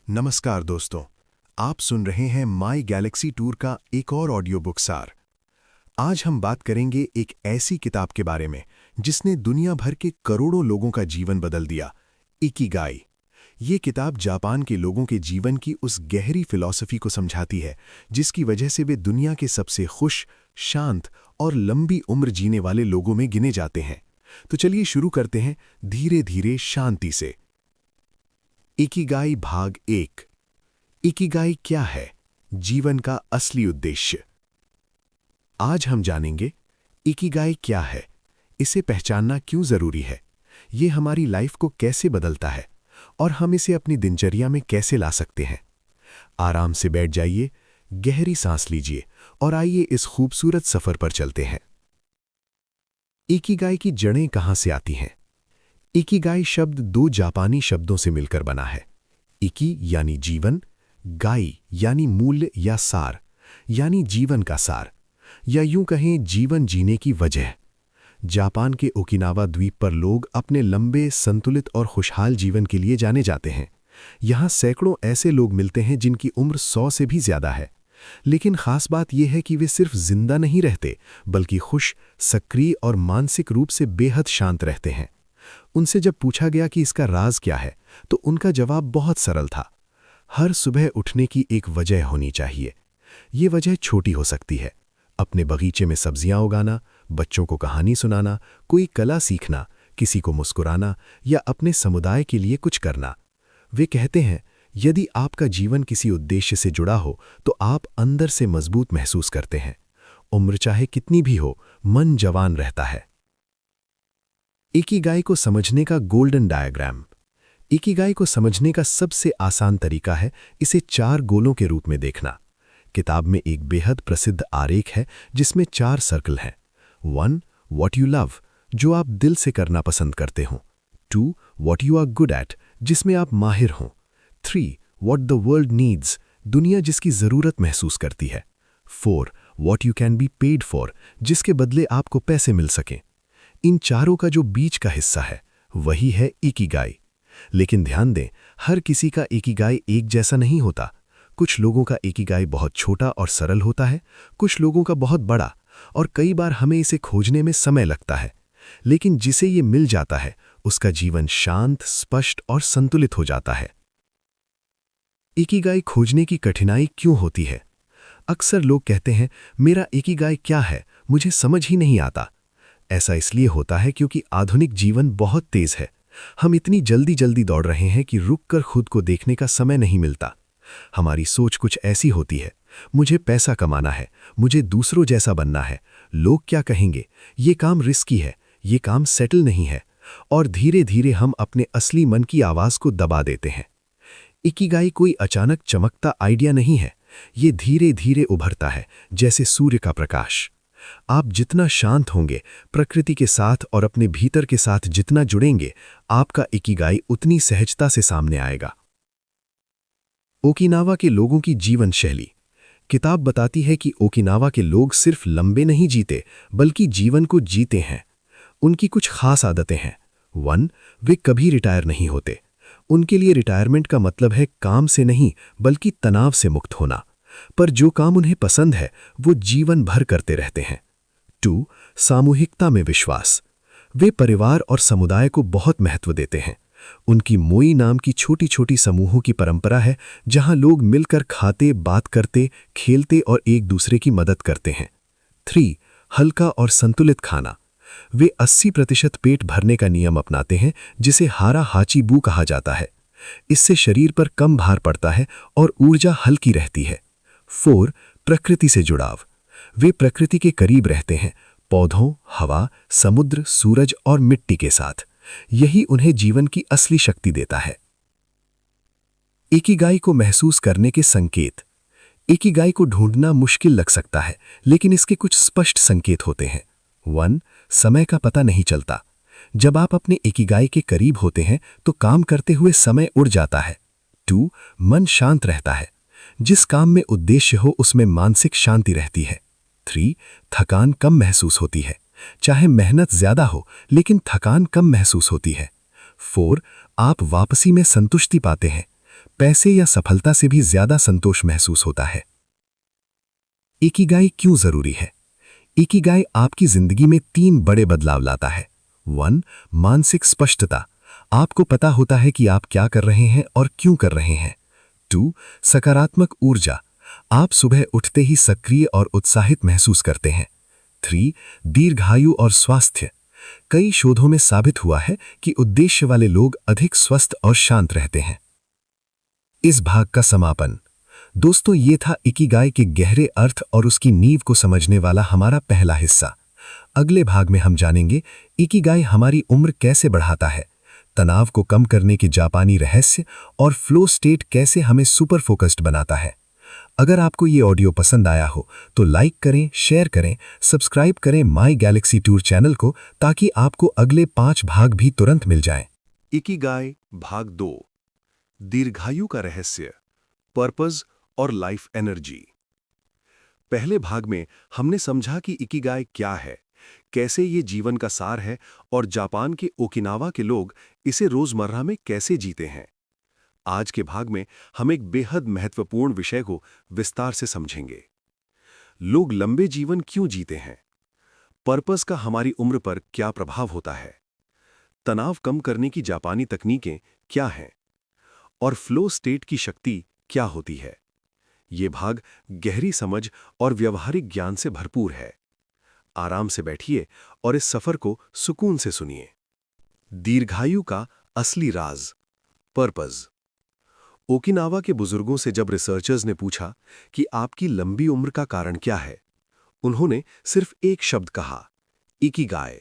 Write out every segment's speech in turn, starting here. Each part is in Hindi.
नमस्कार दोस्तों, आप सुन रहे हैं माई गैलेक्सी टूर का एक और ऑडियो बुक सार। आज हम बात करेंगे एक ऐसी किताब के बारे में जिसने दुनिया भर के करोड़ों लोगों का जीवन बदल दिया, इकिगाई। ये किताब जापान के लोगों के जीवन की उस गहरी फिलॉसफी को समझाती है जिसकी वजह से वे दुनिया के सबसे खुश, शांत और लंबी उम्र जीने वाले लोगों में गिने जाते हैं। तो चलिए शुरू करते हैं धीरे धीरे शांति से। इकिगाई भाग 1। इकिगाई क्या है? जीवन का असली उद्देश्य। आज हम जानेंगे इकिगाई क्या है, इसे पहचानना क्यों जरूरी है, ये हमारी लाइफ को कैसे बदलता है और हम इसे अपनी दिनचर्या में कैसे ला सकते हैं। आराम से बैठ जाइए, गहरी सांस लीजिए और आइए इस खूबसूरत सफर पर चलते हैं। इकिगाई की जड़ें कहां से आती हैं? इकिगाई शब्द दो जापानी शब्दों से मिलकर बना है। इकी यानी जीवन, गाई यानी मूल्य या सार, यानी जीवन का सार, या यूं कहें जीवन जीने की वजह। जापान के ओकिनावा द्वीप पर लोग अपने लंबे, संतुलित और खुशहाल जीवन के लिए जाने जाते हैं। यहाँ सैकड़ों ऐसे लोग मिलते हैं जिनकी उम्र 100 से भी ज्यादा है। लेकिन खास बात यह है कि वे सिर्फ जिंदा नहीं रहते, बल्कि खुश, सक्रिय और मानसिक रूप से बेहद शांत रहते हैं। उनसे जब पूछा गया कि इसका राज क्या है, तो उनका जवाब बहुत सरल था। हर सुबह उठने की एक वजह होनी चाहिए। ये वजह छोटी हो सकती है, अपने बगीचे में सब्जियां उगाना, बच्चों को कहानी सुनाना, कोई कला सीखना, किसी को मुस्कुराना या अपने समुदाय के लिए कुछ करना। वे कहते हैं, यदि आपका जीवन किसी उद्देश्य से जुड़ा हो तो आप अंदर से मजबूत महसूस करते हैं। उम्र चाहे कितनी भी हो, मन जवान रहता है। इकिगाई को समझने का गोल्डन डायग्राम। इकिगाई को समझने का सबसे आसान तरीका है इसे 4 गोलों के रूप में देखना। किताब में एक बेहद प्रसिद्ध आरेख है जिसमें 4 सर्कल हैं। 1. What you love, जो आप दिल से करना पसंद करते हो। 2. What you are good at, जिसमें आप माहिर हों। 3. What the world needs, दुनिया जिसकी ज़रूरत महसूस करती है। 4. What you can be paid for, जिसके बदले आपको पैसे मिल सकें। इन चारों का जो बीच का हिस्सा है वही है इकिगाई। लेकिन ध्यान दें, हर किसी का इकिगाई एक जैसा नहीं होता। कुछ लोगों का इकिगाई बहुत छोटा और सरल होता है, कुछ लोगों का बहुत बड़ा, और कई बार हमें इसे खोजने में समय लगता है। लेकिन जिसे ये मिल जाता है उसका जीवन शांत, स्पष्ट और संतुलित हो जाता है। इकिगाई खोजने की कठिनाई क्यों होती है? अक्सर लोग कहते हैं, मेरा इकिगाई क्या है, मुझे समझ ही नहीं आता। ऐसा इसलिए होता है क्योंकि आधुनिक जीवन बहुत तेज है। हम इतनी जल्दी जल्दी दौड़ रहे हैं कि रुककर खुद को देखने का समय नहीं मिलता। हमारी सोच कुछ ऐसी होती है, मुझे पैसा कमाना है, मुझे दूसरों जैसा बनना है, लोग क्या कहेंगे, ये काम रिस्की है, ये काम सेटल नहीं है, और धीरे धीरे हम अपने असली मन की आवाज को दबा देते हैं। इकिगाई कोई अचानक चमकता आइडिया नहीं है, ये धीरे धीरे उभरता है, जैसे सूर्य का प्रकाश। आप जितना शांत होंगे, प्रकृति के साथ और अपने भीतर के साथ जितना जुड़ेंगे, आपका इकिगाई उतनी सहजता से सामने आएगा। ओकिनावा के लोगों की जीवन शैली। किताब बताती है कि ओकिनावा के लोग सिर्फ लंबे नहीं जीते, बल्कि जीवन को जीते हैं। उनकी कुछ खास आदतें हैं। 1. वे कभी रिटायर नहीं होते। उनके लिए रिटायरमेंट का मतलब है काम से नहीं, बल्कि तनाव से मुक्त होना। पर जो काम उन्हें पसंद है वो जीवन भर करते रहते हैं। 2. सामूहिकता में विश्वास। वे परिवार और समुदाय को बहुत महत्व देते हैं। उनकी मोई नाम की छोटी छोटी समूहों की परंपरा है जहां लोग मिलकर खाते, बात करते, खेलते और एक दूसरे की मदद करते हैं। 3. हल्का और संतुलित खाना। वे 80% पेट भरने का नियम अपनाते हैं जिसे हारा हाची बू कहा जाता है। इससे शरीर पर कम भार पड़ता है और ऊर्जा हल्की रहती है। 4. प्रकृति से जुड़ाव। वे प्रकृति के करीब रहते हैं, पौधों, हवा, समुद्र, सूरज और मिट्टी के साथ। यही उन्हें जीवन की असली शक्ति देता है। इकिगाई को महसूस करने के संकेत। इकिगाई को ढूंढना मुश्किल लग सकता है, लेकिन इसके कुछ स्पष्ट संकेत होते हैं। 1. समय का पता नहीं चलता। जब आप अपने इकिगाई के करीब होते हैं तो काम करते हुए समय उड़ जाता है। 2. मन शांत रहता है। जिस काम में उद्देश्य हो उसमें मानसिक शांति रहती है। 3. थकान कम महसूस होती है। चाहे मेहनत ज्यादा हो, लेकिन थकान कम महसूस होती है। 4. आप वापसी में संतुष्टि पाते हैं। पैसे या सफलता से भी ज्यादा संतोष महसूस होता है। इकिगाई क्यों जरूरी है? इकिगाई आपकी जिंदगी में 3 बड़े बदलाव लाता है। 1. मानसिक स्पष्टता। आपको पता होता है कि आप क्या कर रहे हैं और क्यों कर रहे हैं। 2. सकारात्मक ऊर्जा। आप सुबह उठते ही सक्रिय और उत्साहित महसूस करते हैं। 3. दीर्घायु और स्वास्थ्य। कई शोधों में साबित हुआ है कि उद्देश्य वाले लोग अधिक स्वस्थ और शांत रहते हैं। इस भाग का समापन। दोस्तों, ये था इकिगाई के गहरे अर्थ और उसकी नींव को समझने वाला हमारा पहला हिस्सा। अगले भाग में हम जानेंगे इकिगाई हमारी उम्र कैसे बढ़ाता है, तनाव को कम करने के जापानी रहस्य और फ्लो स्टेट कैसे हमें सुपर फोकस्ड बनाता है। अगर आपको ये ऑडियो पसंद आया हो तो लाइक करें, शेयर करें, सब्सक्राइब करें माई गैलेक्सी टूर चैनल को, ताकि आपको अगले 5 भाग भी तुरंत मिल जाएं। इकिगाई भाग 2, दीर्घायु का रहस्य, पर्पस और लाइफ एनर्जी। पहले भाग में हमने समझा कि इकिगाई क्या है, कैसे ये जीवन का सार है और जापान के ओकिनावा के लोग इसे रोजमर्रा में कैसे जीते हैं। आज के भाग में हम एक बेहद महत्वपूर्ण विषय को विस्तार से समझेंगे। लोग लंबे जीवन क्यों जीते हैं, पर्पस का हमारी उम्र पर क्या प्रभाव होता है, तनाव कम करने की जापानी तकनीकें क्या हैं और फ्लो स्टेट की शक्ति क्या होती है। ये भाग गहरी समझ और व्यवहारिक ज्ञान से भरपूर है। आराम से बैठिए और इस सफर को सुकून से सुनिए। दीर्घायु का असली राज, पर्पस। ओकिनावा के बुजुर्गों से जब रिसर्चर्स ने पूछा कि आपकी लंबी उम्र का कारण क्या है, उन्होंने सिर्फ एक शब्द कहा, इकिगाई।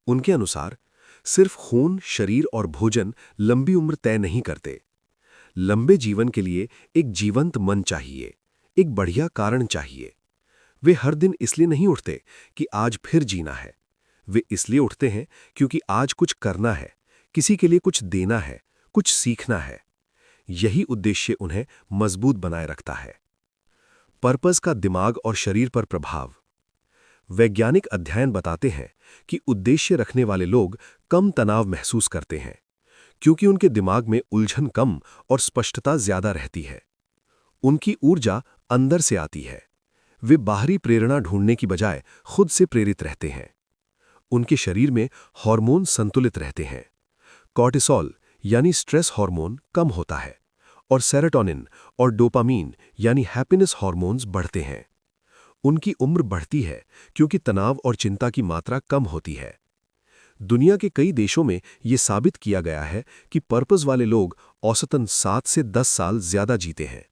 उनके अनुसार सिर्फ खून, शरीर और भोजन लंबी उम्र तय नहीं करते। लंबे जीवन के लिए एक जीवंत मन चाहिए, एक बढ़िया कारण चाहिए। वे हर दिन इसलिए नहीं उठते कि आज फिर जीना है। वे इसलिए उठते हैं क्योंकि आज कुछ करना है, किसी के लिए कुछ देना है, कुछ सीखना है। यही उद्देश्य उन्हें मजबूत बनाए रखता है। पर्पस का दिमाग और शरीर पर प्रभाव। वैज्ञानिक अध्ययन बताते हैं कि उद्देश्य रखने वाले लोग कम तनाव महसूस करते हैं, क्योंकि उनके दिमाग में उलझन कम और स्पष्टता ज्यादा रहती है। उनकी ऊर्जा अंदर से आती है। वे बाहरी प्रेरणा ढूंढने की बजाय खुद से प्रेरित रहते हैं। उनके शरीर में हार्मोन संतुलित रहते हैं। कॉर्टिसोल यानी स्ट्रेस हार्मोन कम होता है और सेरोटोनिन और डोपामीन यानी हैप्पीनेस हार्मोन्स बढ़ते हैं। उनकी उम्र बढ़ती है क्योंकि तनाव और चिंता की मात्रा कम होती है। दुनिया के कई देशों में यह साबित किया गया है कि पर्पस वाले लोग औसतन 7 से 10 साल ज्यादा जीते हैं।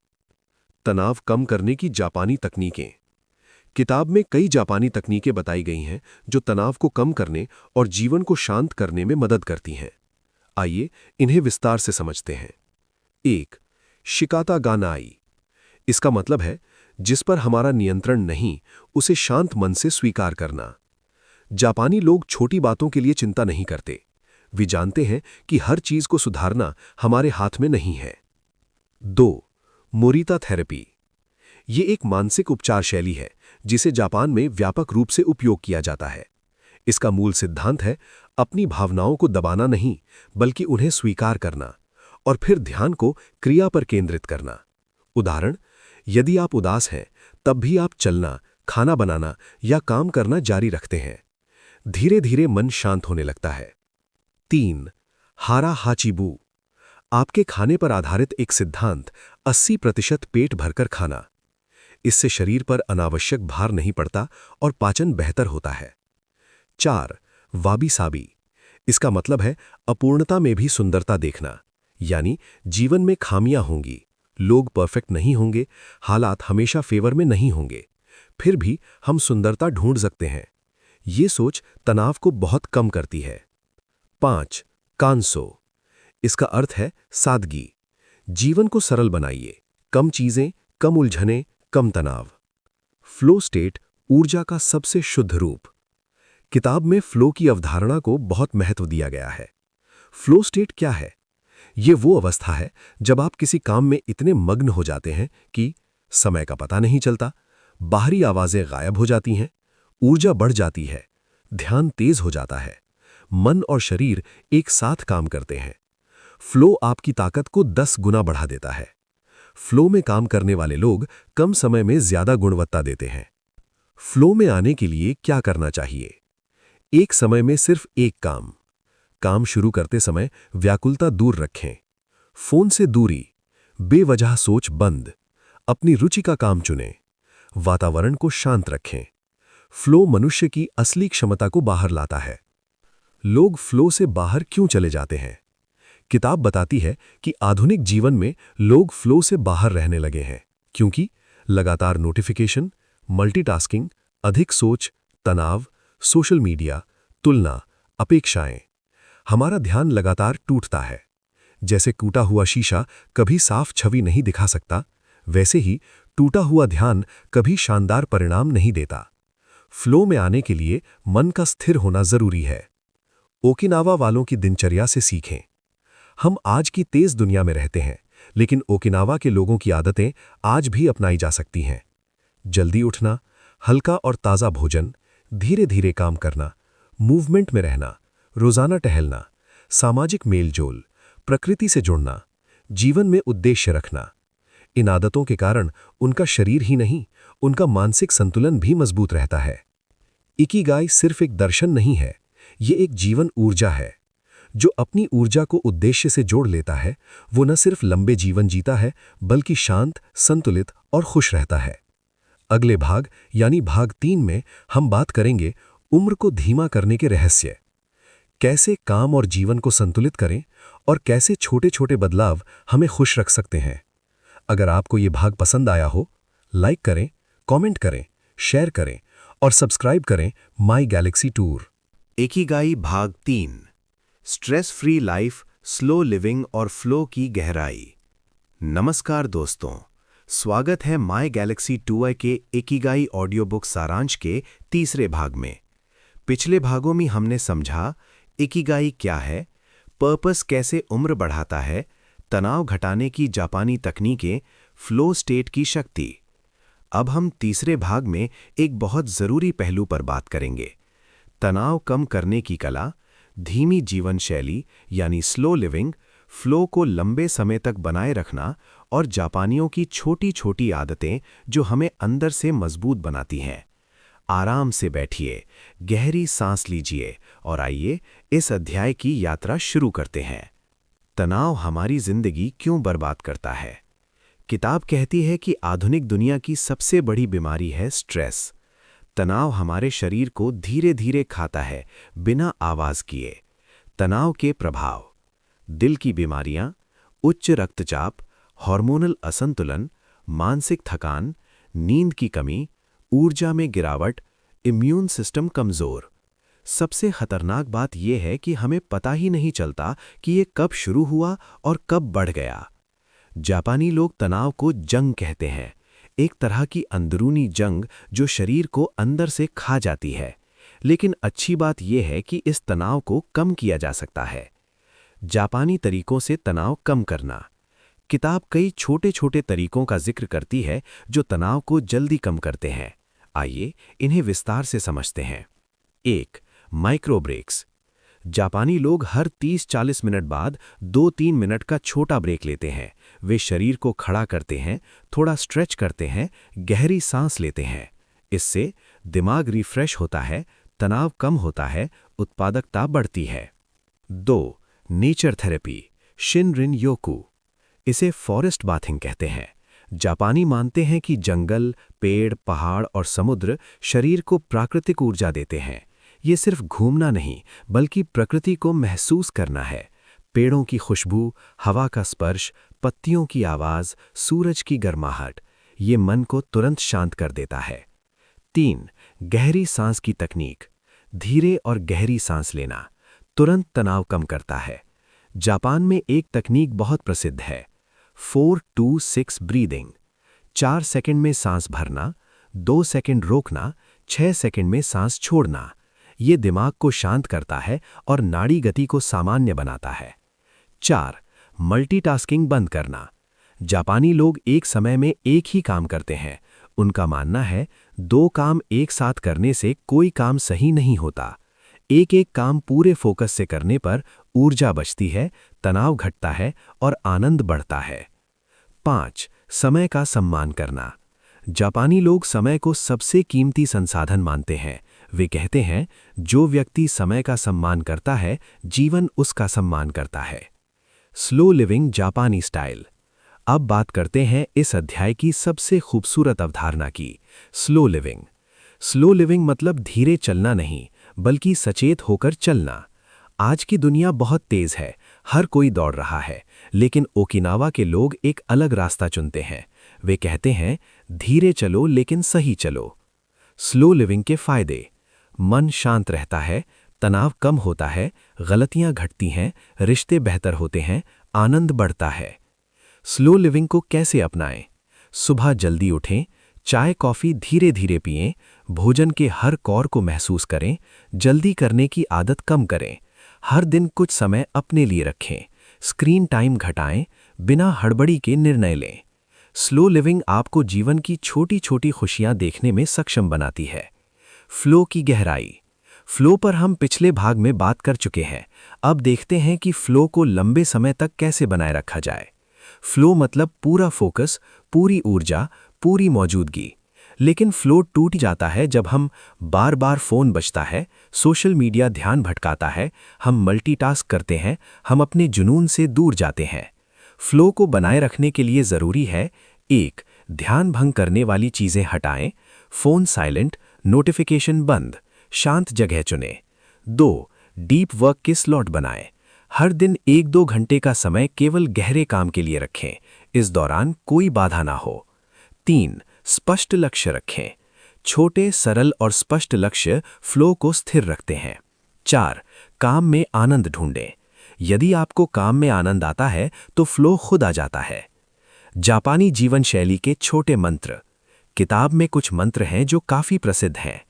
तनाव कम करने की जापानी तकनीकें। किताब में कई जापानी तकनीकें बताई गई हैं जो तनाव को कम करने और जीवन को शांत करने में मदद करती हैं। आइए इन्हें विस्तार से समझते हैं। 1. शिकाता गानाई। इसका मतलब है जिस पर हमारा नियंत्रण नहीं, उसे शांत मन से स्वीकार करना। जापानी लोग छोटी बातों के लिए चिंता नहीं करते। वे जानते हैं कि हर चीज को सुधारना हमारे हाथ में नहीं है। 2. Morita therapy. ये एक मानसिक उपचार शैली है जिसे जापान में व्यापक रूप से उपयोग किया जाता है। इसका मूल सिद्धांत है अपनी भावनाओं को दबाना नहीं, बल्कि उन्हें स्वीकार करना और फिर ध्यान को क्रिया पर केंद्रित करना। उदाहरण, यदि आप उदास हैं, तब भी आप चलना, खाना बनाना या काम करना जारी रखते हैं। धीरे धीरे मन शांत होने लगता है। 3. हारा हाचीबू। आपके खाने पर आधारित एक सिद्धांत, 80% पेट भरकर खाना। इससे शरीर पर अनावश्यक भार नहीं पड़ता और पाचन बेहतर होता है। 4. वाबी साबी। इसका मतलब है अपूर्णता में भी सुंदरता देखना, यानी जीवन में खामियां होंगी, लोग परफेक्ट नहीं होंगे, हालात हमेशा फेवर में नहीं होंगे, फिर भी हम सुंदरता ढूंढ सकते हैं। ये सोच तनाव को बहुत कम करती है। 5. कांसो। इसका अर्थ है सादगी। जीवन को सरल बनाइए, कम चीजें, कम उलझने, कम तनाव। फ्लो स्टेट ऊर्जा का सबसे शुद्ध रूप। किताब में फ्लो की अवधारणा को बहुत महत्व दिया गया है। फ्लो स्टेट क्या है? ये वो अवस्था है जब आप किसी काम में इतने मग्न हो जाते हैं कि समय का पता नहीं चलता, बाहरी आवाजें गायब हो जाती हैं, ऊर्जा बढ़ जाती है, ध्यान तेज हो जाता है, मन और शरीर एक साथ काम करते हैं। फ्लो आपकी ताकत को 10 गुना बढ़ा देता है। फ्लो में काम करने वाले लोग कम समय में ज्यादा गुणवत्ता देते हैं। फ्लो में आने के लिए क्या करना चाहिए? एक समय में सिर्फ एक काम शुरू करते समय व्याकुलता दूर रखें। फोन से दूरी, बेवजह सोच बंद, अपनी रुचि का काम चुनें। वातावरण को शांत रखें। फ्लो मनुष्य की असली क्षमता को बाहर लाता है। लोग फ्लो से बाहर क्यों चले जाते हैं? किताब बताती है कि आधुनिक जीवन में लोग फ्लो से बाहर रहने लगे हैं क्योंकि लगातार नोटिफिकेशन, मल्टीटास्किंग, अधिक सोच, तनाव, सोशल मीडिया, तुलना, अपेक्षाएं। हमारा ध्यान लगातार टूटता है। जैसे टूटा हुआ शीशा कभी साफ छवि नहीं दिखा सकता, वैसे ही टूटा हुआ ध्यान कभी शानदार परिणाम नहीं देता। फ्लो में आने के लिए मन का स्थिर होना जरूरी है। ओकिनावा वालों की दिनचर्या से सीखें। हम आज की तेज दुनिया में रहते हैं, लेकिन ओकिनावा के लोगों की आदतें आज भी अपनाई जा सकती हैं। जल्दी उठना, हल्का और ताज़ा भोजन, धीरे धीरे काम करना, मूवमेंट में रहना, रोजाना टहलना, सामाजिक मेलजोल, प्रकृति से जुड़ना, जीवन में उद्देश्य रखना। इन आदतों के कारण उनका शरीर ही नहीं, उनका मानसिक संतुलन भी मजबूत रहता है। इकिगाई सिर्फ एक दर्शन नहीं है, ये एक जीवन ऊर्जा है। जो अपनी ऊर्जा को उद्देश्य से जोड़ लेता है, वो न सिर्फ लंबे जीवन जीता है, बल्कि शांत, संतुलित और खुश रहता है। अगले भाग यानी भाग 3 में हम बात करेंगे उम्र को धीमा करने के रहस्य। कैसे काम और जीवन को संतुलित करें और कैसे छोटे छोटे बदलाव हमें खुश रख सकते हैं। अगर आपको ये भाग पसंद आया हो, लाइक करें, कमेंट करें, शेयर करें और सब्सक्राइब करें माई गैलेक्सी टूर। इकिगाई भाग 3, stress free life, slow living और फ्लो की गहराई। नमस्कार दोस्तों, स्वागत है माई गैलेक्सी टूर के इकिगाई ऑडियो बुक सारांश के तीसरे भाग में। पिछले भागों में हमने समझा इकिगाई क्या है, पर्पस कैसे उम्र बढ़ाता है, तनाव घटाने की जापानी तकनीकें, फ्लो स्टेट की शक्ति। अब हम तीसरे भाग में एक बहुत जरूरी पहलू पर बात करेंगे, तनाव कम करने की कला, धीमी जीवन शैली यानी स्लो लिविंग, फ्लो को लंबे समय तक बनाए रखना और जापानियों की छोटी छोटी आदतें जो हमें अंदर से मजबूत बनाती हैं। आराम से बैठिए, गहरी सांस लीजिए और आइए इस अध्याय की यात्रा शुरू करते हैं। तनाव हमारी जिंदगी क्यों बर्बाद करता है? किताब कहती है कि आधुनिक दुनिया की सबसे बड़ी बीमारी है स्ट्रेस। तनाव हमारे शरीर को धीरे धीरे खाता है, बिना आवाज किए। तनाव के प्रभाव: दिल की बीमारियां, उच्च रक्तचाप, हार्मोनल असंतुलन, मानसिक थकान, नींद की कमी, ऊर्जा में गिरावट, इम्यून सिस्टम कमजोर। सबसे खतरनाक बात यह है कि हमें पता ही नहीं चलता कि ये कब शुरू हुआ और कब बढ़ गया। जापानी लोग तनाव को जंग कहते हैं, एक तरह की अंदरूनी जंग जो शरीर को अंदर से खा जाती है। लेकिन अच्छी बात यह है कि इस तनाव को कम किया जा सकता है। जापानी तरीकों से तनाव कम करना। किताब कई छोटे छोटे तरीकों का जिक्र करती है जो तनाव को जल्दी कम करते हैं। आइए इन्हें विस्तार से समझते हैं। 1. Micro breaks. जापानी लोग हर 30-40 मिनट बाद 2-3 मिनट का छोटा ब्रेक लेते हैं। वे शरीर को खड़ा करते हैं, थोड़ा स्ट्रेच करते हैं, गहरी सांस लेते हैं। इससे दिमाग रिफ्रेश होता है, तनाव कम होता है, उत्पादकता बढ़ती है। 2. Nature therapy, shinrin yoku. इसे फॉरेस्ट बाथिंग कहते हैं। जापानी मानते हैं कि जंगल, पेड़, पहाड़ और समुद्र शरीर को प्राकृतिक ऊर्जा देते हैं। ये सिर्फ घूमना नहीं, बल्कि प्रकृति को महसूस करना है। पेड़ों की खुशबू, हवा का स्पर्श, पत्तियों की आवाज, सूरज की गर्माहट, ये मन को तुरंत शांत कर देता है। 3. गहरी सांस की तकनीक। धीरे और गहरी सांस लेना तुरंत तनाव कम करता है। जापान में एक तकनीक बहुत प्रसिद्ध है, 4-2-6 ब्रीदिंग। 4 सेकंड में सांस भरना, 2 सेकंड रोकना, 6 सेकंड में सांस छोड़ना। ये दिमाग को शांत करता है और नाड़ी गति को सामान्य बनाता है। 4. मल्टीटास्किंग बंद करना। जापानी लोग एक समय में एक ही काम करते हैं। उनका मानना है 2 काम एक साथ करने से कोई काम सही नहीं होता। एक एक काम पूरे फोकस से करने पर ऊर्जा बचती है, तनाव घटता है और आनंद बढ़ता है। 5. समय का सम्मान करना। जापानी लोग समय को सबसे कीमती संसाधन मानते हैं। वे कहते हैं, जो व्यक्ति समय का सम्मान करता है, जीवन उसका सम्मान करता है। स्लो लिविंग जापानी स्टाइल। अब बात करते हैं इस अध्याय की सबसे खूबसूरत अवधारणा की, स्लो लिविंग। स्लो लिविंग मतलब धीरे चलना नहीं, बल्कि सचेत होकर चलना। आज की दुनिया बहुत तेज है, हर कोई दौड़ रहा है, लेकिन ओकिनावा के लोग एक अलग रास्ता चुनते हैं। वे कहते हैं, धीरे चलो लेकिन सही चलो। स्लो लिविंग के फायदे: मन शांत रहता है, तनाव कम होता है, गलतियां घटती हैं, रिश्ते बेहतर होते हैं, आनंद बढ़ता है। स्लो लिविंग को कैसे अपनाएं? सुबह जल्दी उठें, चाय कॉफ़ी धीरे धीरे पिएं, भोजन के हर कौर को महसूस करें, जल्दी करने की आदत कम करें, हर दिन कुछ समय अपने लिए रखें, स्क्रीन टाइम घटाएं, बिना हड़बड़ी के निर्णय लें। स्लो लिविंग आपको जीवन की छोटी छोटी खुशियां देखने में सक्षम बनाती है। फ्लो की गहराई। फ्लो पर हम पिछले भाग में बात कर चुके हैं। अब देखते हैं कि फ्लो को लंबे समय तक कैसे बनाए रखा जाए। फ्लो मतलब पूरा फोकस, पूरी ऊर्जा, पूरी मौजूदगी। लेकिन फ्लो टूट जाता है जब हम बार बार फोन बजता है, सोशल मीडिया ध्यान भटकाता है, हम मल्टीटास्क करते हैं, हम अपने जुनून से दूर जाते हैं। फ्लो को बनाए रखने के लिए ज़रूरी है: 1. ध्यान भंग करने वाली चीज़ें हटाएं, फ़ोन साइलेंट, नोटिफिकेशन बंद, शांत जगह चुनें। 2. डीप वर्क के स्लॉट बनाएं, हर दिन 1-2 घंटे का समय केवल गहरे काम के लिए रखें, इस दौरान कोई बाधा ना हो। 3. स्पष्ट लक्ष्य रखें, छोटे, सरल और स्पष्ट लक्ष्य फ्लो को स्थिर रखते हैं। 4. काम में आनंद ढूंढें, यदि आपको काम में आनंद आता है तो फ्लो खुद आ जाता है। जापानी जीवन शैली के छोटे मंत्र। किताब में कुछ मंत्र हैं जो काफी प्रसिद्ध हैं।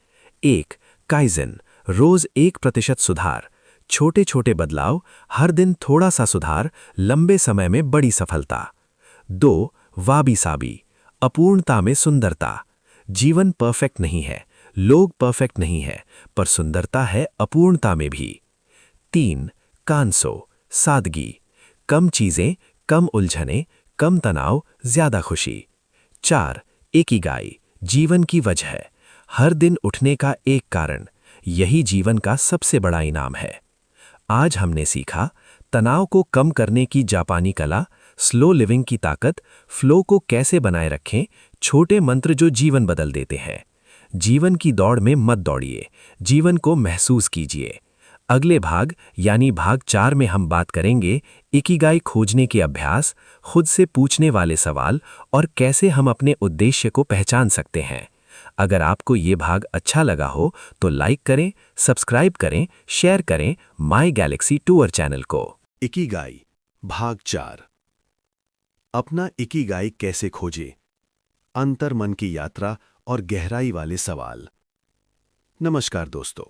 1. काइज़न, रोज 1% सुधार, छोटे छोटे बदलाव, हर दिन थोड़ा सा सुधार, लंबे समय में बड़ी सफलता। 2. वाबी साबी, अपूर्णता में सुंदरता, जीवन परफेक्ट नहीं है, लोग परफेक्ट नहीं है, पर सुंदरता है अपूर्णता में भी। 3. कांसो, सादगी, कम चीजें, कम उलझने, कम तनाव, ज्यादा खुशी। 4. इकिगाई, जीवन की वजह, हर दिन उठने का एक कारण, यही जीवन का सबसे बड़ा इनाम है। आज हमने सीखा तनाव को कम करने की जापानी कला, स्लो लिविंग की ताकत, फ्लो को कैसे बनाए रखें, छोटे मंत्र जो जीवन बदल देते हैं। जीवन की दौड़ में मत दौड़िए, जीवन को महसूस कीजिए। अगले भाग यानी भाग 4 में हम बात करेंगे इकिगाई खोजने के अभ्यास, खुद से पूछने वाले सवाल और कैसे हम अपने उद्देश्य को पहचान सकते हैं। अगर आपको ये भाग अच्छा लगा हो तो लाइक करें, सब्सक्राइब करें, शेयर करें माई गैलेक्सी टूर चैनल को। इकिगाई भाग 4। अपना इकिगाई कैसे खोजें? अंतर मन की यात्रा और गहराई वाले सवाल। नमस्कार दोस्तों,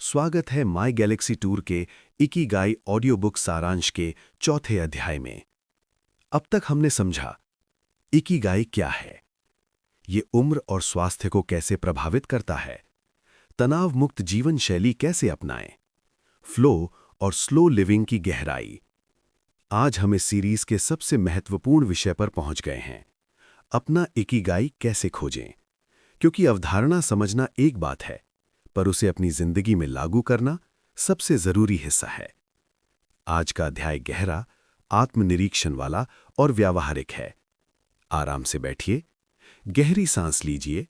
स्वागत है माई गैलेक्सी टूर के इकिगाई ऑडियो बुक सारांश के 4थे अध्याय में। अब तक हमने समझा इकिगाई क्या है, ये उम्र और स्वास्थ्य को कैसे प्रभावित करता है, तनाव मुक्त जीवन शैली कैसे अपनाएं, फ्लो और स्लो लिविंग की गहराई। आज हम इस सीरीज के सबसे महत्वपूर्ण विषय पर पहुंच गए हैं, अपना इकिगाई कैसे खोजें। क्योंकि अवधारणा समझना एक बात है, पर उसे अपनी जिंदगी में लागू करना सबसे जरूरी हिस्सा है। आज का अध्याय गहरा, आत्मनिरीक्षण वाला और व्यावहारिक है। आराम से बैठिए, गहरी सांस लीजिए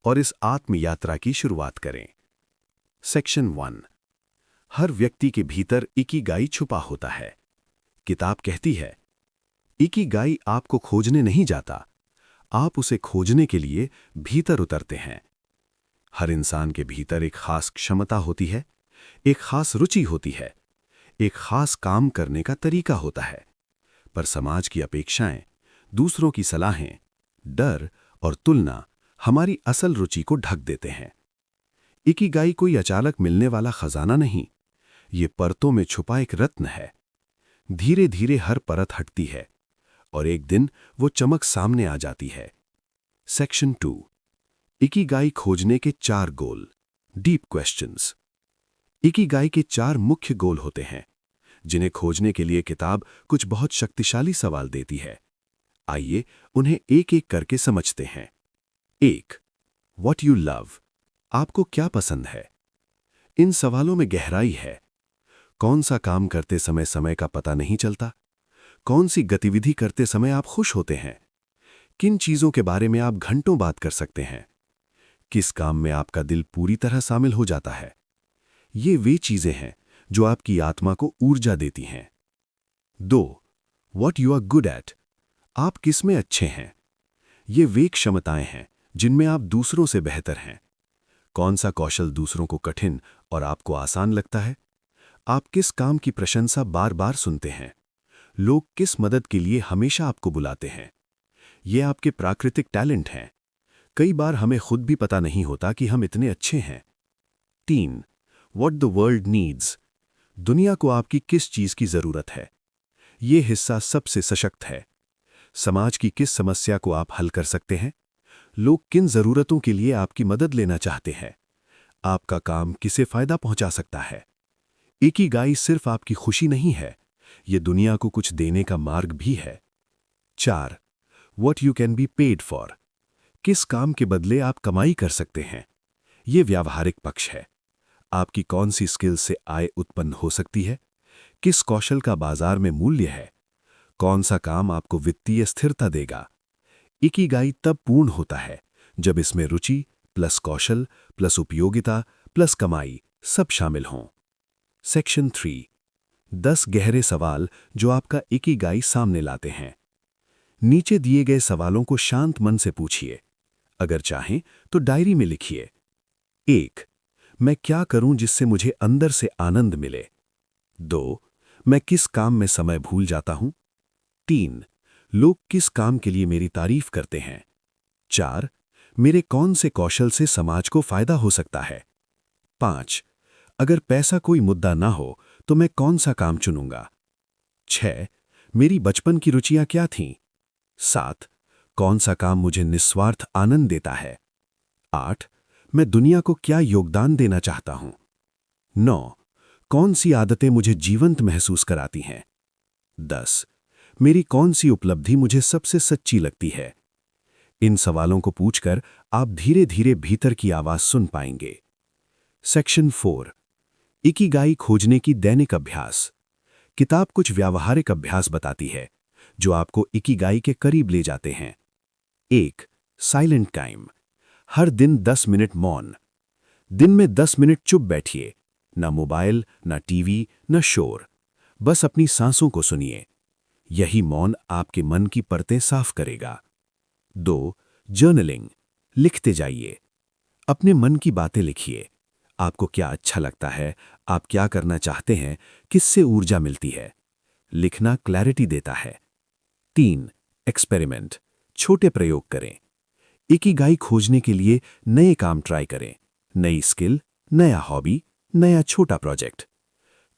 और इस आत्म यात्रा की शुरुआत करें। सेक्शन 1। हर व्यक्ति के भीतर इकिगाई छुपा होता है। किताब कहती है, इकिगाई आपको खोजने नहीं जाता, आप उसे खोजने के लिए भीतर उतरते हैं। हर इंसान के भीतर एक खास क्षमता होती है, एक खास रुचि होती है, एक खास काम करने का तरीका होता है। पर समाज की अपेक्षाएं, दूसरों की सलाहें, डर और तुलना हमारी असल रुचि को ढक देते हैं। इकिगाई कोई अचानक मिलने वाला खजाना नहीं, ये परतों में छुपा एक रत्न है। धीरे धीरे हर परत हटती है और एक दिन वो चमक सामने आ जाती है। सेक्शन 2। इकिगाई खोजने के 4 गोल, डीप क्वेश्चंस। इकिगाई के 4 मुख्य गोल होते हैं, जिन्हें खोजने के लिए किताब कुछ बहुत शक्तिशाली सवाल देती है। आइए उन्हें एक एक करके समझते हैं। 1. What you love? आपको क्या पसंद है? इन सवालों में गहराई है। कौन सा काम करते समय समय का पता नहीं चलता? कौन सी गतिविधि करते समय आप खुश होते हैं? किन चीजों के बारे में आप घंटों बात कर सकते हैं? किस काम में आपका दिल पूरी तरह शामिल हो जाता है? ये वे चीजें हैं जो आपकी आत्मा को ऊर्जा देती हैं। 2. What you are good at? आप किस में अच्छे हैं? ये वे क्षमताएं हैं जिनमें आप दूसरों से बेहतर हैं। कौन सा कौशल दूसरों को कठिन और आपको आसान लगता है? आप किस काम की प्रशंसा बार बार सुनते हैं? लोग किस मदद के लिए हमेशा आपको बुलाते हैं? ये आपके प्राकृतिक टैलेंट हैं। कई बार हमें खुद भी पता नहीं होता कि हम इतने अच्छे हैं। 3. What the world needs? दुनिया को आपकी किस चीज की जरूरत है? ये हिस्सा सबसे सशक्त है। समाज की किस समस्या को आप हल कर सकते हैं? लोग किन जरूरतों के लिए आपकी मदद लेना चाहते हैं? आपका काम किसे फायदा पहुंचा सकता है? इकिगाई सिर्फ आपकी खुशी नहीं है, यह दुनिया को कुछ देने का मार्ग भी है। 4. What you can be paid for? किस काम के बदले आप कमाई कर सकते हैं? यह व्यावहारिक पक्ष है। आपकी कौन सी स्किल से आय उत्पन्न हो सकती है? किस कौशल का बाजार में मूल्य है? कौन सा काम आपको वित्तीय स्थिरता देगा? इकिगाई तब पूर्ण होता है जब इसमें रुचि प्लस कौशल प्लस उपयोगिता प्लस कमाई सब शामिल हों। सेक्शन 3. 10 गहरे सवाल जो आपका इकिगाई सामने लाते हैं। नीचे दिए गए सवालों को शांत मन से पूछिए। अगर चाहें तो डायरी में लिखिए। 1. मैं क्या करूं जिससे मुझे अंदर से आनंद मिले? 2. मैं किस काम में समय भूल जाता हूं? 3. लोग किस काम के लिए मेरी तारीफ करते हैं? 4. मेरे कौन से कौशल से समाज को फायदा हो सकता है? 5. अगर पैसा कोई मुद्दा ना हो तो मैं कौन सा काम चुनूंगा? 6. मेरी बचपन की रुचियां क्या थीं? 7. कौन सा काम मुझे निस्वार्थ आनंद देता है? 8. मैं दुनिया को क्या योगदान देना चाहता हूं? 9. कौन सी आदतें मुझे जीवंत महसूस कराती हैं? 10. मेरी कौन सी उपलब्धि मुझे सबसे सच्ची लगती है? इन सवालों को पूछकर आप धीरे धीरे भीतर की आवाज सुन पाएंगे। सेक्शन 4. इकिगाई खोजने की दैनिक अभ्यास। किताब कुछ व्यावहारिक अभ्यास बताती है जो आपको इकिगाई के करीब ले जाते हैं। 1. Silent time. हर दिन 10 मिनट मौन। दिन में 10 मिनट चुप बैठिए, ना मोबाइल, ना टीवी, ना शोर। बस अपनी सांसों को सुनिए। यही मौन आपके मन की परतें साफ करेगा। 2. जर्नलिंग। लिखते जाइए। अपने मन की बातें लिखिए। आपको क्या अच्छा लगता है, आप क्या करना चाहते हैं, किससे ऊर्जा मिलती है? लिखना क्लैरिटी देता है। 3. एक्सपेरिमेंट। छोटे प्रयोग करें। इकिगाई खोजने के लिए नए काम ट्राई करें। नई स्किल, नया हॉबी, नया छोटा प्रोजेक्ट।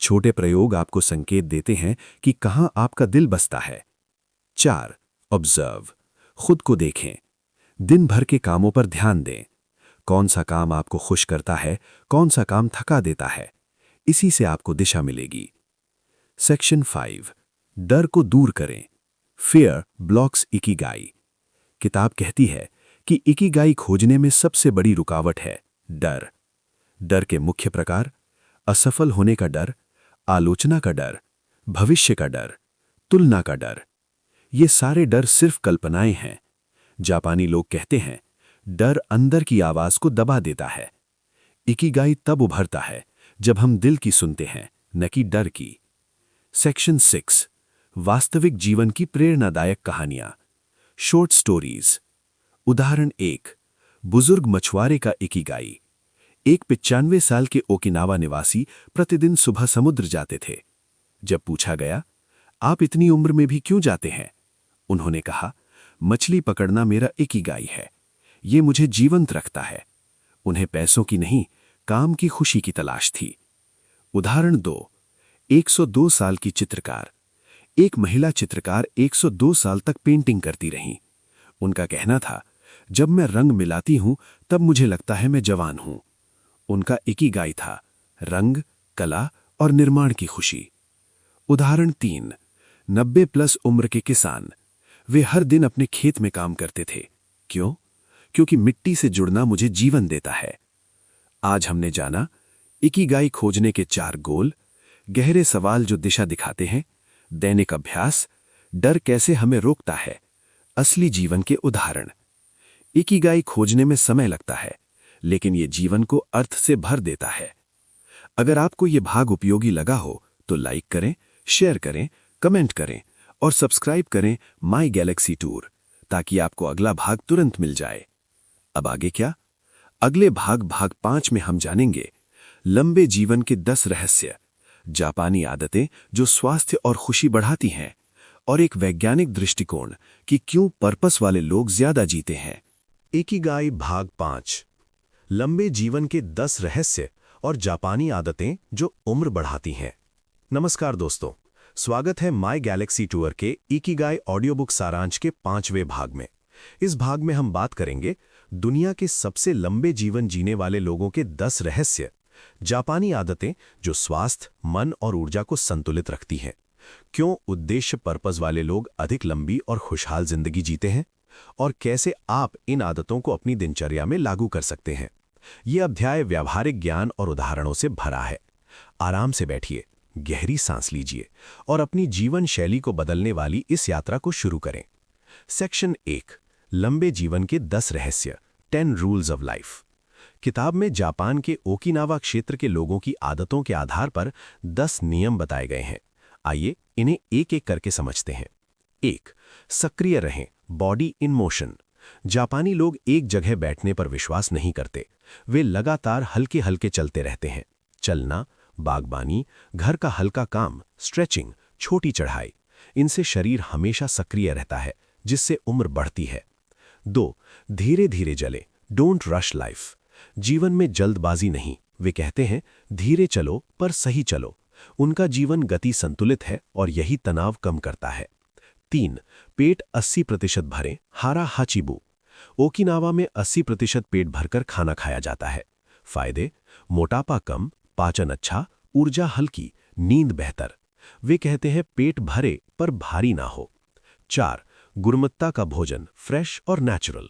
छोटे प्रयोग आपको संकेत देते हैं कि कहां आपका दिल बसता है। 4. ऑब्जर्व। खुद को देखें। दिन भर के कामों पर ध्यान दें। कौन सा काम आपको खुश करता है, कौन सा काम थका देता है? इसी से आपको दिशा मिलेगी। सेक्शन 5. डर को दूर करें। Fear blocks Ikigai. किताब कहती है कि इकिगाई खोजने में सबसे बड़ी रुकावट है डर। डर के मुख्य प्रकार: असफल होने का डर, आलोचना का डर, भविष्य का डर, तुलना का डर। ये सारे डर सिर्फ कल्पनाएं हैं। जापानी लोग कहते हैं, डर अंदर की आवाज को दबा देता है। इकिगाई तब उभरता है जब हम दिल की सुनते हैं, न कि डर की। सेक्शन 6. वास्तविक जीवन की प्रेरणादायक कहानियां। Short stories. उदाहरण 1. बुजुर्ग मछुआरे का इकिगाई। एक 95 साल के ओकिनावा निवासी प्रतिदिन सुबह समुद्र जाते थे। जब पूछा गया, आप इतनी उम्र में भी क्यों जाते हैं? उन्होंने कहा, मछली पकड़ना मेरा इकिगाई है। ये मुझे जीवंत रखता है। उन्हें पैसों की नहीं, काम की खुशी की तलाश थी। उदाहरण 2. 102 साल की चित्रकार। एक महिला चित्रकार 102 साल तक पेंटिंग करती रहीं। उनका कहना था, जब मैं रंग मिलाती हूं तब मुझे लगता है मैं जवान हूं। उनका इकिगाई था रंग, कला और निर्माण की खुशी। उदाहरण 3, 90+ उम्र के किसान। वे हर दिन अपने खेत में काम करते थे। क्यों? क्योंकि मिट्टी से जुड़ना मुझे जीवन देता है। आज हमने जाना इकिगाई खोजने के 4 गोल, गहरे सवाल जो दिशा दिखाते हैं, दैनिक अभ्यास, डर कैसे हमें रोकता है, असली जीवन के उदाहरण। इकिगाई खोजने में समय लगता है, लेकिन ये जीवन को अर्थ से भर देता है। अगर आपको ये भाग उपयोगी लगा हो तो लाइक करें, शेयर करें, कमेंट करें और सब्सक्राइब करें माई गैलेक्सी टूर, ताकि आपको अगला भाग तुरंत मिल जाए। अब आगे क्या? अगले भाग 5 में हम जानेंगे लंबे जीवन के 10 रहस्य, जापानी आदतें जो स्वास्थ्य और खुशी बढ़ाती हैं, और एक वैज्ञानिक दृष्टिकोण कि क्यों पर्पस वाले लोग ज्यादा जीते हैं। इकिगाई भाग 5, लंबे जीवन के 10 रहस्य और जापानी आदतें जो उम्र बढ़ाती हैं। नमस्कार दोस्तों, स्वागत है माई गैलेक्सी टूर के इकिगाई ऑडियो बुक सारांश के 5वें भाग में। इस भाग में हम बात करेंगे दुनिया के सबसे लंबे जीवन जीने वाले लोगों के 10 रहस्य, जापानी आदतें जो स्वास्थ्य, मन और ऊर्जा को संतुलित रखती हैं, क्यों उद्देश्य पर्पस वाले लोग अधिक लंबी और खुशहाल जिंदगी जीते हैं, और कैसे आप इन आदतों को अपनी दिनचर्या में लागू कर सकते हैं। यह अध्याय व्यावहारिक ज्ञान और उदाहरणों से भरा है। आराम से बैठिए, गहरी सांस लीजिए और अपनी जीवन शैली को बदलने वाली इस यात्रा को शुरू करें। सेक्शन 1, लंबे जीवन के 10 रहस्य, 10 रूल्स ऑफ लाइफ। किताब में जापान के ओकिनावा क्षेत्र के लोगों की आदतों के आधार पर 10 नियम बताए गए हैं। आइए इन्हें एक एक करके समझते हैं। 1, सक्रिय रहें, बॉडी इन मोशन। जापानी लोग एक जगह बैठने पर विश्वास नहीं करते। वे लगातार हल्के हल्के चलते रहते हैं। चलना, बागबानी, घर का हल्का काम, स्ट्रेचिंग, छोटी चढ़ाई, इनसे शरीर हमेशा सक्रिय रहता है, जिससे उम्र बढ़ती है। 2, धीरे धीरे चले, डोंट रश लाइफ। जीवन में जल्दबाजी नहीं। वे कहते हैं धीरे चलो पर सही चलो। उनका जीवन गति संतुलित है और यही तनाव कम करता है। 3, पेट 80% भरें, हारा हाचिबू। ओकिनावा में 80% पेट भरकर खाना खाया जाता है। फायदे: मोटापा कम, पाचन अच्छा, ऊर्जा हल्की, नींद बेहतर। वे कहते हैं पेट भरे पर भारी ना हो। 4, गुणवत्ता का भोजन, फ्रेश और नेचुरल।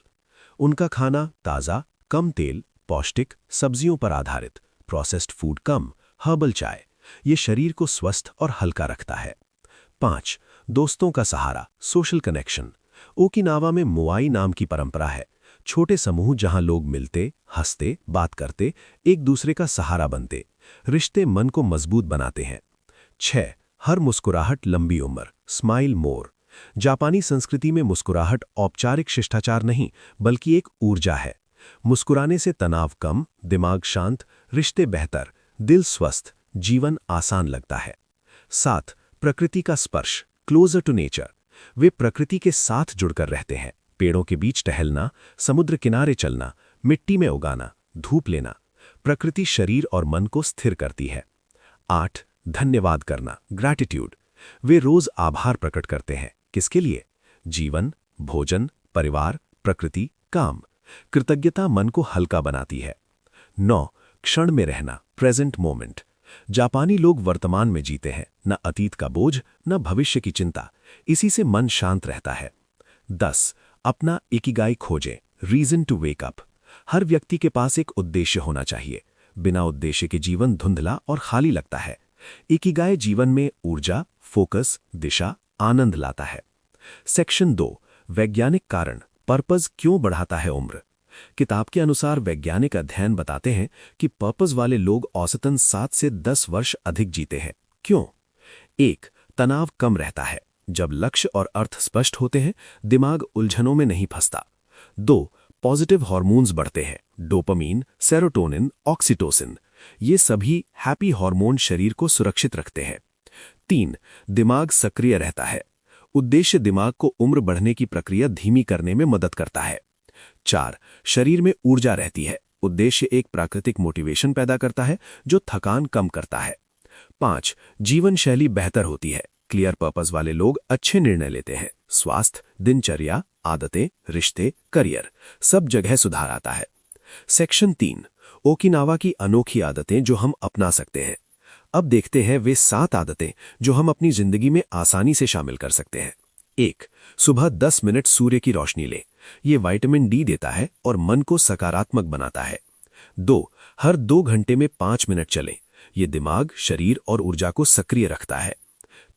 उनका खाना ताज़ा, कम तेल, पौष्टिक, सब्जियों पर आधारित, प्रोसेस्ड फूड कम, हर्बल चाय। ये शरीर को स्वस्थ और हल्का रखता है। 5, दोस्तों का सहारा, सोशल कनेक्शन। ओकिनावा में मोआई नाम की परंपरा है। छोटे समूह जहां लोग मिलते, हंसते, बात करते, एक दूसरे का सहारा बनते। रिश्ते मन को मजबूत बनाते हैं। 6, हर मुस्कुराहट लंबी उम्र, स्माइल मोर। जापानी संस्कृति में मुस्कुराहट औपचारिक शिष्टाचार नहीं, बल्कि एक ऊर्जा है। मुस्कुराने से तनाव कम, दिमाग शांत, रिश्ते बेहतर, दिल स्वस्थ, जीवन आसान लगता है। 7, प्रकृति का स्पर्श, क्लोजर टू नेचर। वे प्रकृति के साथ जुड़कर रहते हैं। पेड़ों के बीच टहलना, समुद्र किनारे चलना, मिट्टी में उगाना, धूप लेना। प्रकृति शरीर और मन को स्थिर करती है। 8, धन्यवाद करना, ग्रैटिट्यूड। वे रोज आभार प्रकट करते हैं। किसके लिए? जीवन, भोजन, परिवार, प्रकृति, काम। कृतज्ञता मन को हल्का बनाती है। 9, क्षण में रहना, प्रेजेंट मोमेंट। जापानी लोग वर्तमान में जीते हैं, न अतीत का बोझ, न भविष्य की चिंता। इसी से मन शांत रहता है। 10, अपना इकिगाई खोजें, रीजन टू वेक अप। हर व्यक्ति के पास एक उद्देश्य होना चाहिए। बिना उद्देश्य के जीवन धुंधला और खाली लगता है। इकिगाई जीवन में ऊर्जा, फोकस, दिशा, आनंद लाता है। सेक्शन 2, वैज्ञानिक कारण, पर्पस क्यों बढ़ाता है उम्र। किताब के अनुसार वैज्ञानिक अध्ययन बताते हैं कि पर्पस वाले लोग औसतन 7 से 10 वर्ष अधिक जीते हैं। क्यों? 1, तनाव कम रहता है। जब लक्ष्य और अर्थ स्पष्ट होते हैं, दिमाग उलझनों में नहीं फंसता। 2, पॉजिटिव हार्मोन्स बढ़ते हैं, डोपामीन, सेरोटोनिन, ऑक्सीटोसिन। ये सभी हैप्पी हार्मोन शरीर को सुरक्षित रखते हैं। 3, दिमाग सक्रिय रहता है। उद्देश्य दिमाग को उम्र बढ़ने की प्रक्रिया धीमी करने में मदद करता है। 4, शरीर में ऊर्जा रहती है। उद्देश्य एक प्राकृतिक मोटिवेशन पैदा करता है जो थकान कम करता है। 5, जीवन शैली बेहतर होती है। क्लियर पर्पस वाले लोग अच्छे निर्णय लेते हैं। स्वास्थ्य, दिनचर्या, आदतें, रिश्ते, करियर, सब जगह सुधार आता है। सेक्शन 3, ओकिनावा की अनोखी आदतें जो हम अपना सकते हैं। अब देखते हैं वे 7 आदतें जो हम अपनी जिंदगी में आसानी से शामिल कर सकते हैं। 1. सुबह 10 मिनट सूर्य की रोशनी लें। ये विटामिन डी देता है और मन को सकारात्मक बनाता है। 2. हर 2 घंटे में 5 मिनट चलें। ये दिमाग, शरीर और ऊर्जा को सक्रिय रखता है।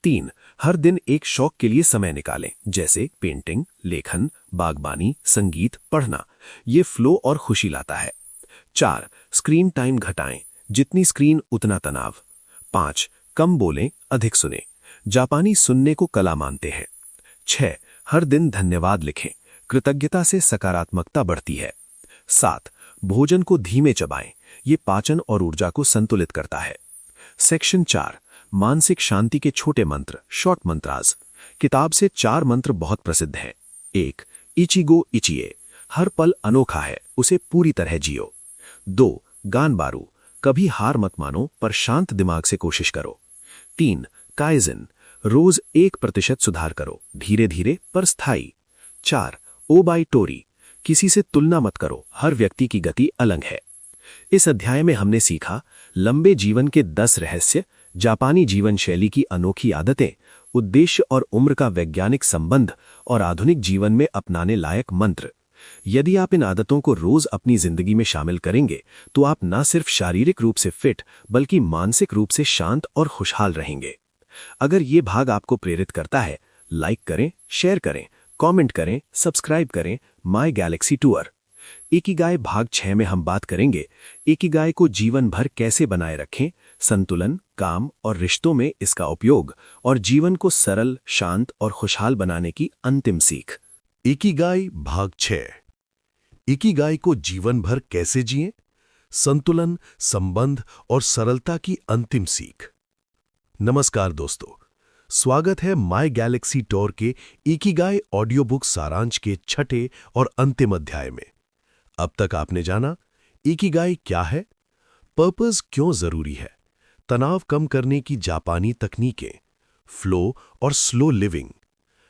3. हर दिन एक शौक के लिए समय निकालें, जैसे पेंटिंग, लेखन, बागबानी, संगीत, पढ़ना। ये फ्लो और खुशी लाता है। 4. स्क्रीन टाइम घटाएं। जितनी स्क्रीन उतना तनाव। 5. कम बोलें, अधिक सुनें। जापानी सुनने को कला मानते हैं। 6. हर दिन धन्यवाद लिखें। कृतज्ञता से सकारात्मकता बढ़ती है। 7. भोजन को धीमे चबाएं। ये पाचन और ऊर्जा को संतुलित करता है। सेक्शन 4. मानसिक शांति के छोटे मंत्र, शॉर्ट मंत्रास। किताब से 4 मंत्र बहुत प्रसिद्ध हैं। 1. इचिगो इचिए। हर पल अनोखा है, उसे पूरी तरह जियो। 2. गानबारू। कभी हार मत मानो, पर शांत दिमाग से कोशिश करो। 3. काइजन। रोज 1% सुधार करो, धीरे धीरे पर स्थायी। 4. O by Tori. किसी से तुलना मत करो, हर व्यक्ति की गति अलग है। इस अध्याय में हमने सीखा लंबे जीवन के 10 रहस्य, जापानी जीवन शैली की अनोखी आदतें, उद्देश्य और उम्र का वैज्ञानिक संबंध और आधुनिक जीवन में अपनाने लायक मंत्र। यदि आप इन आदतों को रोज अपनी जिंदगी में शामिल करेंगे तो आप न सिर्फ शारीरिक रूप से फिट बल्कि मानसिक रूप से शांत और खुशहाल रहेंगे। अगर ये भाग आपको प्रेरित करता है, लाइक करें, शेयर करें, कमेंट करें, सब्सक्राइब करें माय गैलेक्सी टूर। इकिगाई भाग 6 में हम बात करेंगे इकिगाई को जीवन भर कैसे बनाए रखें, संतुलन, काम और रिश्तों में इसका उपयोग और जीवन को सरल, शांत और खुशहाल बनाने की अंतिम सीख। इकिगाई भाग 6। इकिगाई को जीवन भर कैसे जिएं? संतुलन, संबंध और सरलता की अंतिम सीख। नमस्कार दोस्तों, स्वागत है माय गैलेक्सी टूर के इकिगाई ऑडियो बुक सारांश के 6ठे और अंतिम अध्याय में। अब तक आपने जाना इकिगाई क्या है, पर्पस क्यों जरूरी है, तनाव कम करने की जापानी तकनीकें, फ्लो और स्लो लिविंग,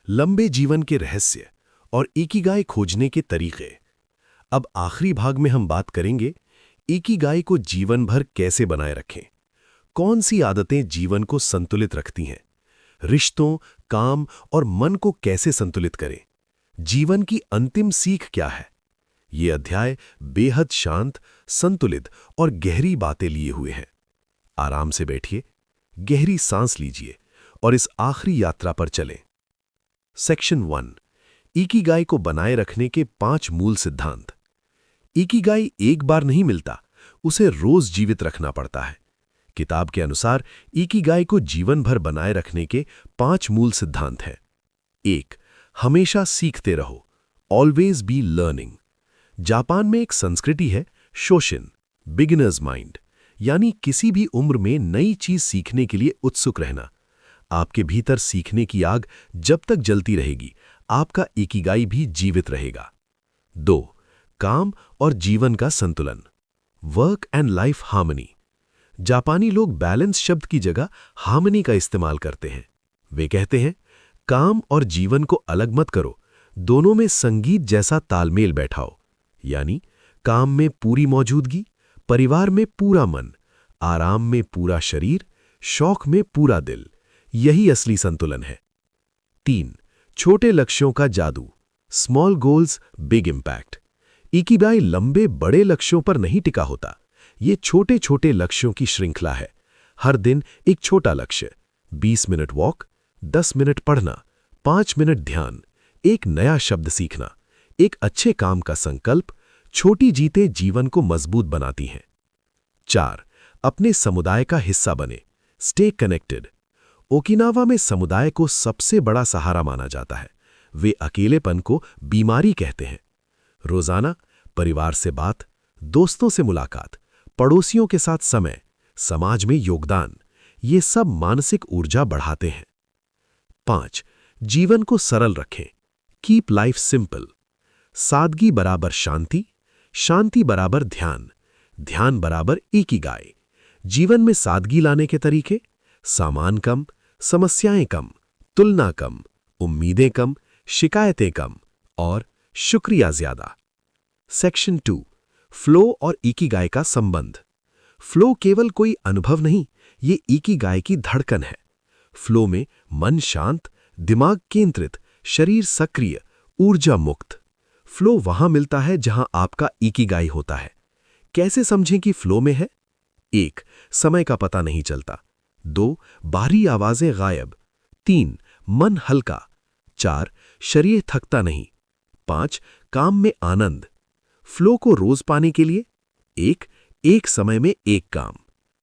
लंबे जीवन के रहस्य और इकिगाई खोजने के तरीके। अब आखिरी भाग में हम बात करेंगे इकिगाई को जीवन भर कैसे बनाए रखें, कौन सी आदतें जीवन को संतुलित रखती हैं, रिश्तों, काम और मन को कैसे संतुलित करें, जीवन की अंतिम सीख क्या है। ये अध्याय बेहद शांत, संतुलित और गहरी बातें लिए हुए हैं। आराम से बैठिए, गहरी सांस लीजिए और इस आखिरी यात्रा पर चलें। सेक्शन 1, इकिगाई को बनाए रखने के 5 मूल सिद्धांत। इकिगाई एक बार नहीं मिलता, उसे रोज जीवित रखना पड़ता है। किताब के अनुसार इकिगाई को जीवन भर बनाए रखने के 5 मूल सिद्धांत हैं। 1. हमेशा सीखते रहो, ऑलवेज बी लर्निंग। जापान में एक संस्कृति है शोशिन, बिगिनर्स माइंड, यानी किसी भी उम्र में नई चीज सीखने के लिए उत्सुक रहना। आपके भीतर सीखने की आग जब तक जलती रहेगी, आपका इकिगाई भी जीवित रहेगा। 2. काम और जीवन का संतुलन, वर्क एंड लाइफ हार्मनी। जापानी लोग बैलेंस शब्द की जगह हार्मनी का इस्तेमाल करते हैं। वे कहते हैं काम और जीवन को अलग मत करो, दोनों में संगीत जैसा तालमेल बैठाओ। यानी काम में पूरी मौजूदगी, परिवार में पूरा मन, आराम में पूरा शरीर, शौक में पूरा दिल। यही असली संतुलन है। 3. छोटे लक्ष्यों का जादू, small goals big impact. Ikigai लंबे बड़े लक्ष्यों पर नहीं टिका होता, ये छोटे छोटे लक्ष्यों की श्रृंखला है। हर दिन एक छोटा लक्ष्य, 20 मिनट वॉक, 10 मिनट पढ़ना, 5 मिनट ध्यान, एक नया शब्द सीखना, एक अच्छे काम का संकल्प। छोटी जीतें जीवन को मजबूत बनाती हैं। 4. अपने समुदाय का हिस्सा बने, स्टे कनेक्टेड। ओकिनावा में समुदाय को सबसे बड़ा सहारा माना जाता है। वे अकेलेपन को बीमारी कहते हैं। रोजाना परिवार से बात, दोस्तों से मुलाकात, पड़ोसियों के साथ समय, समाज में योगदान, ये सब मानसिक ऊर्जा बढ़ाते हैं। 5. जीवन को सरल रखें, कीप लाइफ सिंपल। सादगी बराबर शांति, शांति बराबर ध्यान, ध्यान बराबर इकिगाई। जीवन में सादगी लाने के तरीके, सामान कम, समस्याएं कम, तुलना कम, उम्मीदें कम, शिकायतें कम और शुक्रिया ज्यादा। सेक्शन 2, फ्लो और इकिगाई का संबंध। फ्लो केवल कोई अनुभव नहीं, ये इकिगाई की धड़कन है। फ्लो में मन शांत, दिमाग केंद्रित, शरीर सक्रिय, ऊर्जा मुक्त। फ्लो वहां मिलता है जहां आपका इकिगाई होता है। कैसे समझें कि फ्लो में है? 1. समय का पता नहीं चलता। 2. बाहरी आवाजें गायब। 3. मन हल्का। 4. शरीर थकता नहीं। 5. काम में आनंद। फ्लो को रोज पाने के लिए 1. एक समय में एक काम।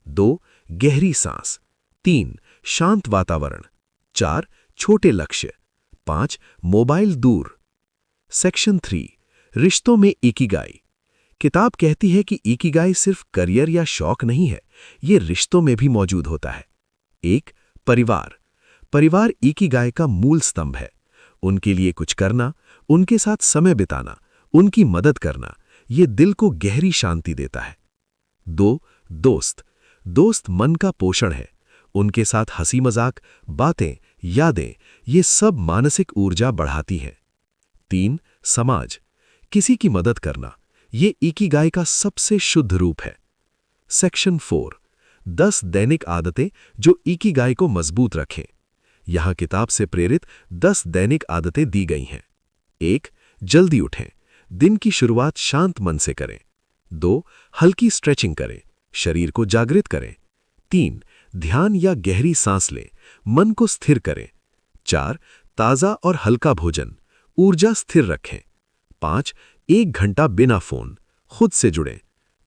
2. गहरी सांस। 3. शांत वातावरण। 4. छोटे लक्ष्य। 5. मोबाइल दूर। सेक्शन 3. रिश्तों में इकिगाई। किताब कहती है कि इकिगाई सिर्फ करियर या शौक नहीं है, ये रिश्तों में भी मौजूद होता है। 1. परिवार। परिवार इकिगाई का मूल स्तंभ है। उनके लिए कुछ करना, उनके साथ समय बिताना, उनकी मदद करना, ये दिल को गहरी शांति देता है। 2. दोस्त। दोस्त मन का पोषण है। उनके साथ हंसी मजाक, बातें, यादें, ये सब मानसिक ऊर्जा बढ़ाती हैं। 3. समाज। किसी की मदद करना, ये इकिगाई का सबसे शुद्ध रूप है। सेक्शन 4. 10 दैनिक आदतें जो इकिगाई को मजबूत रखें। यहां किताब से प्रेरित 10 दैनिक आदतें दी गई हैं। 1. जल्दी उठें, दिन की शुरुआत शांत मन से करें। 2. हल्की स्ट्रेचिंग करें, शरीर को जागृत करें। 3. ध्यान या गहरी सांस लें, मन को स्थिर करें। 4. ताज़ा और हल्का भोजन, ऊर्जा स्थिर रखें। 5. 1 घंटा बिना फोन, खुद से जुड़ें।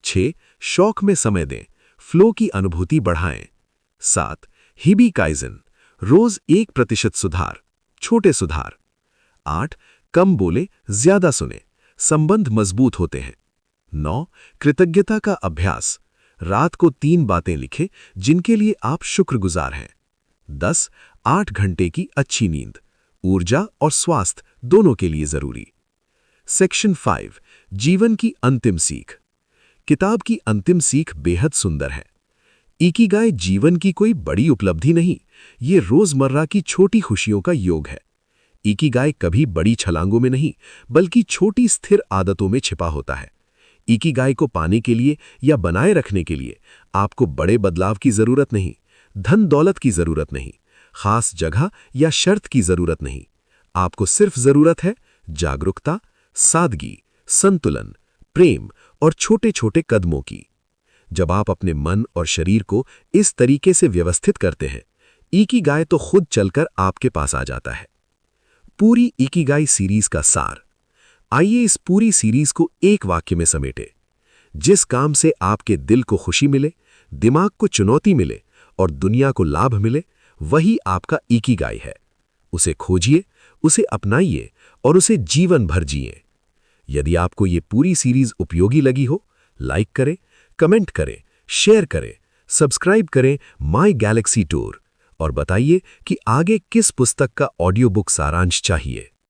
6. शौक में समय दें, फ्लो की अनुभूति बढ़ाएं। 7. हिबी काइजन, रोज 1% सुधार, छोटे सुधार। 8. कम बोले, ज्यादा सुने, संबंध मजबूत होते हैं। 9. कृतज्ञता का अभ्यास, रात को 3 बातें लिखें जिनके लिए आप शुक्रगुजार हैं। 10. 8 घंटे की अच्छी नींद, ऊर्जा और स्वास्थ्य दोनों के लिए जरूरी। सेक्शन 5. जीवन की अंतिम सीख। किताब की अंतिम सीख बेहद सुंदर है। इकिगाई जीवन की कोई बड़ी उपलब्धि नहीं, ये रोजमर्रा की छोटी खुशियों का योग है। इकिगाई कभी बड़ी छलांगों में नहीं, बल्कि छोटी स्थिर आदतों में छिपा होता है। इकिगाई को पाने के लिए या बनाए रखने के लिए आपको बड़े बदलाव की जरूरत नहीं, धन दौलत की जरूरत नहीं, खास जगह या शर्त की जरूरत नहीं। आपको सिर्फ जरूरत है जागरूकता, सादगी, संतुलन, प्रेम और छोटे छोटे कदमों की। जब आप अपने मन और शरीर को इस तरीके से व्यवस्थित करते हैं, इकिगाई तो खुद चलकर आपके पास आ जाता है। पूरी इकिगाई सीरीज का सार। आइए इस पूरी सीरीज को एक वाक्य में समेटे। जिस काम से आपके दिल को खुशी मिले, दिमाग को चुनौती मिले और दुनिया को लाभ मिले, वही आपका इकिगाई है। उसे खोजिए, उसे अपनाइए और उसे जीवन भर जिए। यदि आपको ये पूरी सीरीज उपयोगी लगी हो, लाइक करें, कमेंट करें, शेयर करें, सब्सक्राइब करें माई गैलेक्सी टूर और बताइए कि आगे किस पुस्तक का ऑडियो बुक सारांश चाहिए।